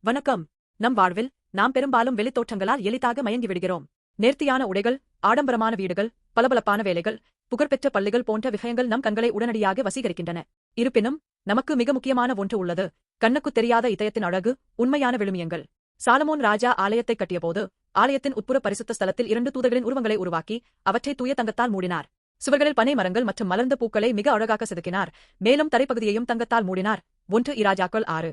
வணக்கம். நம் வாழ்வில் நாம் பெரும்பாலும் வெளித்தோற்றங்களால் எளிதாக மயங்கிவிடுகிறோம். நேர்த்தியான உடைகள், ஆடம்பரமான வீடுகள், பளபளப்பான வேலைகள், புகழ்பெற்ற பள்ளிகள் போன்ற விஷயங்கள் நம் கண்களை உடனடியாக வசீகரிக்கின்றன. இருப்பினும் நமக்கு மிக முக்கியமான ஒன்று உள்ளது. கண்ணுக்குத் தெரியாத இதயத்தின் அழகு, உண்மையான விழுமியங்கள். சாலமோன் ராஜா ஆலயத்தை கட்டியபோது ஆலயத்தின் உட்புற பரிசுத்த ஸ்தலத்தில் 2 தூதர்களின் உருவங்களை உருவாக்கி அவற்றை தூய தங்கத்தால் மூடினார். சுவர்களில் பனை மரங்கள் மற்றும் மலர்ந்த பூக்களை மிக அழகாக செதுக்கினார். மேலும் தரைப்பகுதியையும் தங்கத்தால் மூடினார். 1 இராஜாக்கள் 6.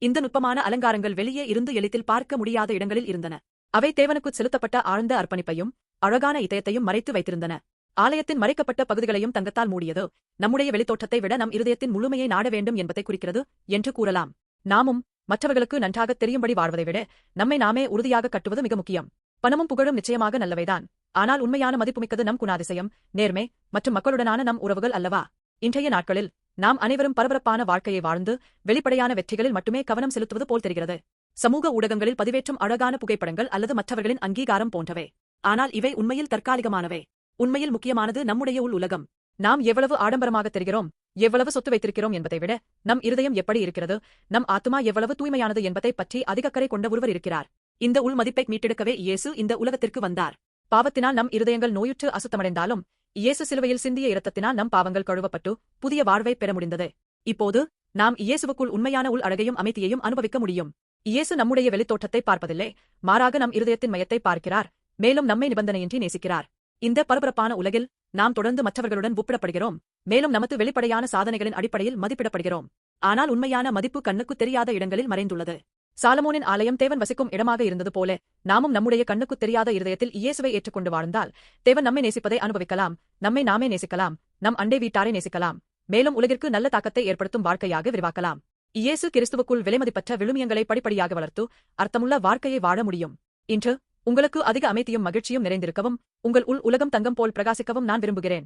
இந்த நுட்பமான அலங்காரங்கள் வெளியே இருந்து எளிதில் பார்க்க முடியாத இடங்களில் இருந்தன. அவை தேவனுக்குச் செலுத்தப்பட்ட ஆழ்ந்த அர்ப்பணிப்பையும் அழகான இதயத்தையும் மறைத்து வைத்திருந்தன. ஆலயத்தின் மறைக்கப்பட்ட பகுதிகளையும் தங்கத்தால் மூடியது நம்முடைய வெளித்தோற்றத்தை விட நம் இருதயத்தின் முழுமையை நாட வேண்டும் என்பதை குறிக்கிறது என்று கூறலாம். நாமும் மற்றவர்களுக்கு நன்றாகத் தெரியும்படி வாழ்வதை விட நம்மை நாமே உறுதியாக கட்டுவது மிக முக்கியம். பணமும் புகழும் நிச்சயமாக நல்லவைதான். ஆனால் உண்மையான மதிப்புமிக்கது நம் குணாதிசயம், நேர்மை மற்றும் மக்களுடனான நம் உறவுகள் அல்லவா? இன்றைய நாட்களில் நாம் அனைவரும் பரபரப்பான வாழ்க்கையை வாழ்ந்து வெளிப்படையான வெற்றிகளில் மட்டுமே கவனம் செலுத்துவது போல் தெரிகிறது. சமூக ஊடகங்களில் பதிவேற்றும் அழகான புகைப்படங்கள் அல்லது மற்றவர்களின் அங்கீகாரம் போன்றவை. ஆனால் இவை உண்மையில் தற்காலிகமானவை. உண்மையில் முக்கியமானது நம்முடைய உள் உலகம். நாம் எவ்வளவு ஆடம்பரமாக தெரிகிறோம், எவ்வளவு சொத்து வைத்திருக்கிறோம் என்பதை விட நம் இருதயம் எப்படி இருக்கிறது, நம் ஆத்துமா எவ்வளவு தூய்மையானது என்பதை பற்றி அதிக அக்கறை கொண்ட ஒருவர் இருக்கிறார். இந்த உள் மதிப்பை மீட்டெடுக்கவே இயேசு இந்த உலகத்திற்கு வந்தார். பாவத்தினால் நம் இருதயங்கள் நோயுற்று அசுத்தமடைந்தாலும் இயேசு சிலுவையில் சிந்திய இரத்தத்தினால் நம் பாவங்கள் கழுவப்பட்டு புதிய வாழ்வை பெற முடிந்தது. இப்போது நாம் இயேசுவுக்குள் உண்மையான உள் அழகையும் அமைதியையும் அனுபவிக்க முடியும். இயேசு நம்முடைய வெளித்தோற்றத்தை பார்ப்பதில்லை, மாறாக நம் இருதயத்தின் மையத்தை பார்க்கிறார். மேலும் நம்மை நிபந்தனையின்றி நேசிக்கிறார். இந்த பரபரப்பான உலகில் நாம் தொடர்ந்து மற்றவர்களுடன் ஒப்பிடப்படுகிறோம். மேலும் நமது வெளிப்படையான சாதனைகளின் அடிப்படையில் மதிப்பிடப்படுகிறோம். ஆனால் உண்மையான மதிப்பு கண்ணுக்குத் தெரியாத இடங்களில் மறைந்துள்ளது. சாலமோனின் ஆலயம் தேவன் வசிக்கும் இடமாக இருந்தது போல நாமும் நம்முடைய கண்ணுக்குத் தெரியாத இருதயத்தில் இயேசுவை ஏற்றுக்கொண்டு வாழ்ந்தால் தேவன் நம்மை நேசிப்பதை அனுபவிக்கலாம், நம்மை நாமே நேசிக்கலாம், நம் அண்டை வீட்டாரை நேசிக்கலாம், மேலும் உலகிற்கு நல்ல தாக்கத்தை ஏற்படுத்தும் வாழ்க்கையாக விரிவாக்கலாம். இயேசு கிறிஸ்துவுக்குள் விலைமதிப்பற்ற விழுமியங்களை படிப்படியாக வளர்த்து அர்த்தமுள்ள வாழ்க்கையை வாழ முடியும். இன்று உங்களுக்கு அதிக அமைதியும் மகிழ்ச்சியும் நிறைந்திருக்கவும் உங்கள் உள் உலகம் தங்கம் போல் பிரகாசிக்கவும் நான் விரும்புகிறேன்.